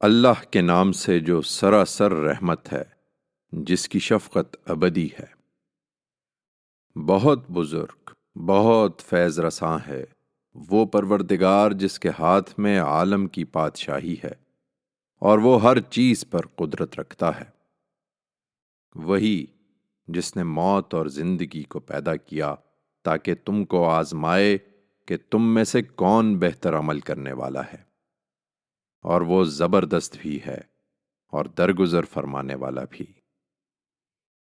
اللہ کے نام سے جو سراسر رحمت ہے، جس کی شفقت ابدی ہے۔ بہت بزرگ، بہت فیض رساں ہے وہ پروردگار جس کے ہاتھ میں عالم کی بادشاہی ہے اور وہ ہر چیز پر قدرت رکھتا ہے۔ وہی جس نے موت اور زندگی کو پیدا کیا تاکہ تم کو آزمائے کہ تم میں سے کون بہتر عمل کرنے والا ہے، اور وہ زبردست بھی ہے اور درگزر فرمانے والا بھی۔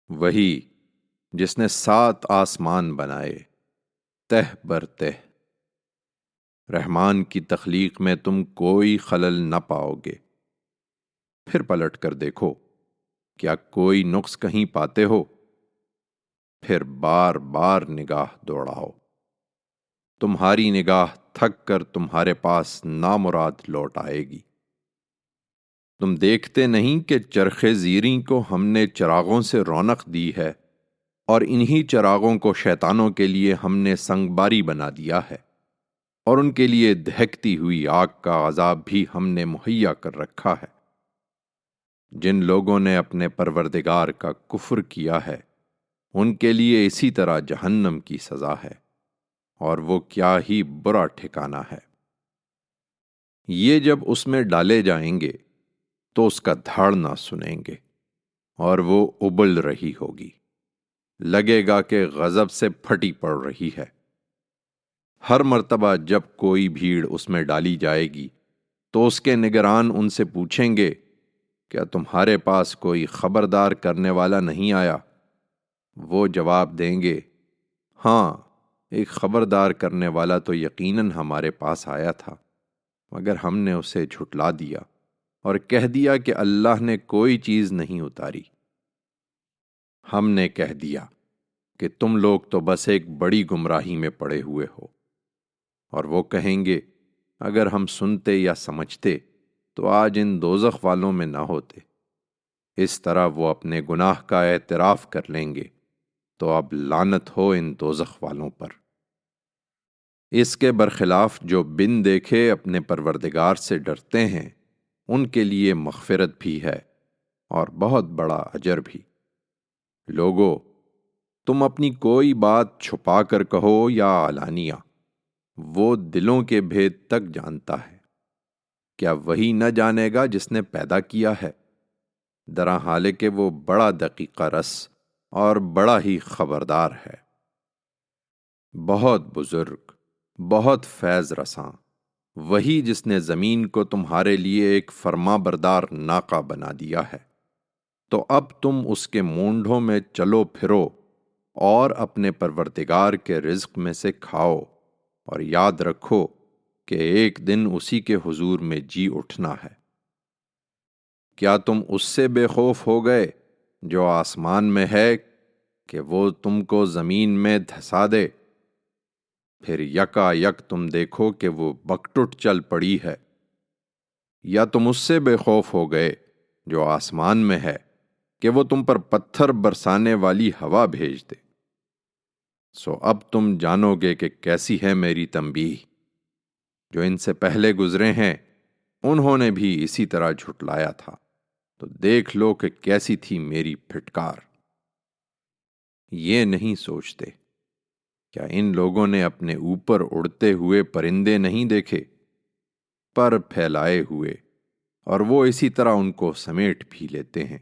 وہی جس نے 7 آسمان بنائے تہ بر تہ۔ رحمان کی تخلیق میں تم کوئی خلل نہ پاؤ گے۔ پھر پلٹ کر دیکھو، کیا کوئی نقص کہیں پاتے ہو؟ پھر بار بار نگاہ دوڑاؤ، تمہاری نگاہ تھک کر تمہارے پاس نامراد لوٹ آئے گی۔ تم دیکھتے نہیں کہ چرخ زیریں کو ہم نے چراغوں سے رونق دی ہے، اور انہی چراغوں کو شیطانوں کے لیے ہم نے سنگباری بنا دیا ہے، اور ان کے لیے دہکتی ہوئی آگ کا عذاب بھی ہم نے مہیا کر رکھا ہے۔ جن لوگوں نے اپنے پروردگار کا کفر کیا ہے، ان کے لیے اسی طرح جہنم کی سزا ہے، اور وہ کیا ہی برا ٹھکانہ ہے۔ یہ جب اس میں ڈالے جائیں گے تو اس کا دھاڑنا سنیں گے، اور وہ ابل رہی ہوگی، لگے گا کہ غضب سے پھٹی پڑ رہی ہے۔ ہر مرتبہ جب کوئی بھیڑ اس میں ڈالی جائے گی تو اس کے نگران ان سے پوچھیں گے، کیا تمہارے پاس کوئی خبردار کرنے والا نہیں آیا؟ وہ جواب دیں گے، ہاں، ایک خبردار کرنے والا تو یقیناً ہمارے پاس آیا تھا، مگر ہم نے اسے جھٹلا دیا اور کہہ دیا کہ اللہ نے کوئی چیز نہیں اتاری۔ ہم نے کہہ دیا کہ تم لوگ تو بس ایک بڑی گمراہی میں پڑے ہوئے ہو۔ اور وہ کہیں گے، اگر ہم سنتے یا سمجھتے تو آج ان دوزخ والوں میں نہ ہوتے۔ اس طرح وہ اپنے گناہ کا اعتراف کر لیں گے، تو اب لعنت ہو ان دوزخ والوں پر۔ اس کے برخلاف جو بن دیکھے اپنے پروردگار سے ڈرتے ہیں، ان کے لیے مغفرت بھی ہے اور بہت بڑا اجر بھی۔ لوگو، تم اپنی کوئی بات چھپا کر کہو یا علانیہ، وہ دلوں کے بھید تک جانتا ہے۔ کیا وہی نہ جانے گا جس نے پیدا کیا ہے؟ درا حال کہ وہ بڑا دقیقہ رس اور بڑا ہی خبردار ہے۔ بہت بزرگ، بہت فیض رساں، وہی جس نے زمین کو تمہارے لیے ایک فرما بردار ناقہ بنا دیا ہے، تو اب تم اس کے مونڈھوں میں چلو پھرو اور اپنے پروردگار کے رزق میں سے کھاؤ، اور یاد رکھو کہ ایک دن اسی کے حضور میں جی اٹھنا ہے۔ کیا تم اس سے بے خوف ہو گئے جو آسمان میں ہے کہ وہ تم کو زمین میں دھسا دے؟ پھر یکا یک تم دیکھو کہ وہ بکٹٹ چل پڑی ہے۔ یا تم اس سے بے خوف ہو گئے جو آسمان میں ہے کہ وہ تم پر پتھر برسانے والی ہوا بھیج دے؟ سو اب تم جانو گے کہ کیسی ہے میری تنبیہ۔ جو ان سے پہلے گزرے ہیں، انہوں نے بھی اسی طرح جھٹلایا تھا، تو دیکھ لو کہ کیسی تھی میری پھٹکار۔ یہ نہیں سوچتے، کیا ان لوگوں نے اپنے اوپر اڑتے ہوئے پرندے نہیں دیکھے، پر پھیلائے ہوئے، اور وہ اسی طرح ان کو سمیٹ بھی لیتے ہیں۔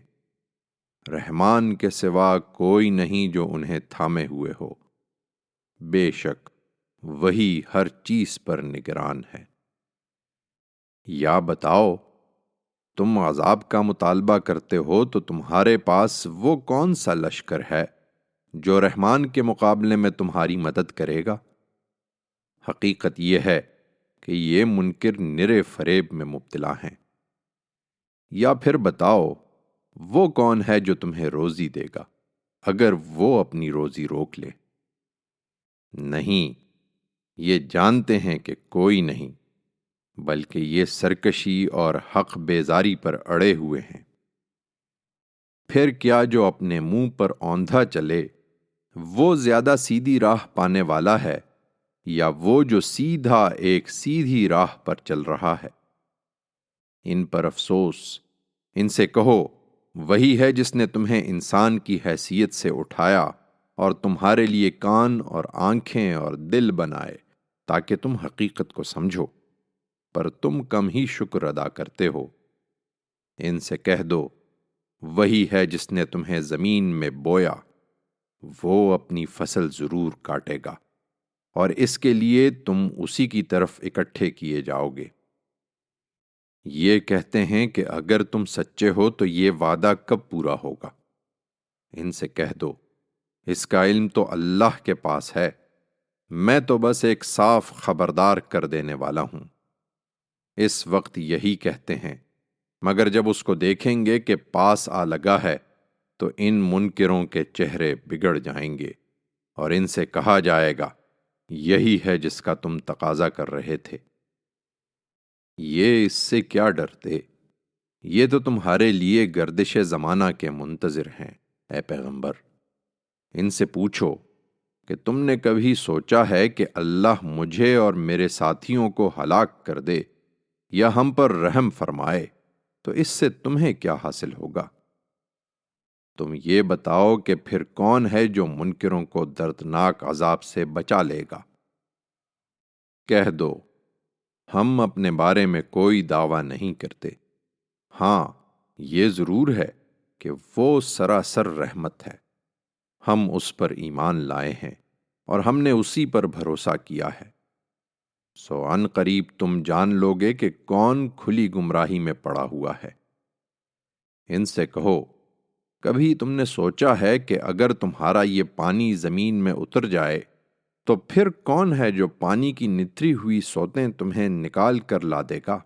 رحمان کے سوا کوئی نہیں جو انہیں تھامے ہوئے ہو، بے شک وہی ہر چیز پر نگران ہے۔ یا بتاؤ، تم عذاب کا مطالبہ کرتے ہو تو تمہارے پاس وہ کون سا لشکر ہے جو رحمان کے مقابلے میں تمہاری مدد کرے گا؟ حقیقت یہ ہے کہ یہ منکر نرے فریب میں مبتلا ہیں۔ یا پھر بتاؤ، وہ کون ہے جو تمہیں روزی دے گا اگر وہ اپنی روزی روک لے؟ نہیں، یہ جانتے ہیں کہ کوئی نہیں، بلکہ یہ سرکشی اور حق بیزاری پر اڑے ہوئے ہیں۔ پھر کیا جو اپنے منہ پر اوندھا چلے وہ زیادہ سیدھی راہ پانے والا ہے، یا وہ جو سیدھا ایک سیدھی راہ پر چل رہا ہے؟ ان پر افسوس۔ ان سے کہو وہی ہے جس نے تمہیں انسان کی حیثیت سے اٹھایا اور تمہارے لیے کان اور آنکھیں اور دل بنائے تاکہ تم حقیقت کو سمجھو، پر تم کم ہی شکر ادا کرتے ہو۔ ان سے کہہ دو وہی ہے جس نے تمہیں زمین میں بویا، وہ اپنی فصل ضرور کاٹے گا اور اس کے لیے تم اسی کی طرف اکٹھے کیے جاؤ گے۔ یہ کہتے ہیں کہ اگر تم سچے ہو تو یہ وعدہ کب پورا ہوگا؟ ان سے کہہ دو اس کا علم تو اللہ کے پاس ہے، میں تو بس ایک صاف خبردار کر دینے والا ہوں۔ اس وقت یہی کہتے ہیں، مگر جب اس کو دیکھیں گے کہ پاس آ لگا ہے تو ان منکروں کے چہرے بگڑ جائیں گے اور ان سے کہا جائے گا یہی ہے جس کا تم تقاضا کر رہے تھے۔ یہ اس سے کیا ڈرتے؟ یہ تو تمہارے لیے گردش زمانہ کے منتظر ہیں اے پیغمبر۔ ان سے پوچھو کہ تم نے کبھی سوچا ہے کہ اللہ مجھے اور میرے ساتھیوں کو ہلاک کر دے یا ہم پر رحم فرمائے تو اس سے تمہیں کیا حاصل ہوگا؟ تم یہ بتاؤ کہ پھر کون ہے جو منکروں کو دردناک عذاب سے بچا لے گا؟ کہہ دو ہم اپنے بارے میں کوئی دعویٰ نہیں کرتے، ہاں یہ ضرور ہے کہ وہ سراسر رحمت ہے، ہم اس پر ایمان لائے ہیں اور ہم نے اسی پر بھروسہ کیا ہے۔ سو عن قریب تم جان لوگے کہ کون کھلی گمراہی میں پڑا ہوا ہے۔ ان سے کہو کبھی تم نے سوچا ہے کہ اگر تمہارا یہ پانی زمین میں اتر جائے تو پھر کون ہے جو پانی کی نتری ہوئی سوتیں تمہیں نکال کر لا دے گا؟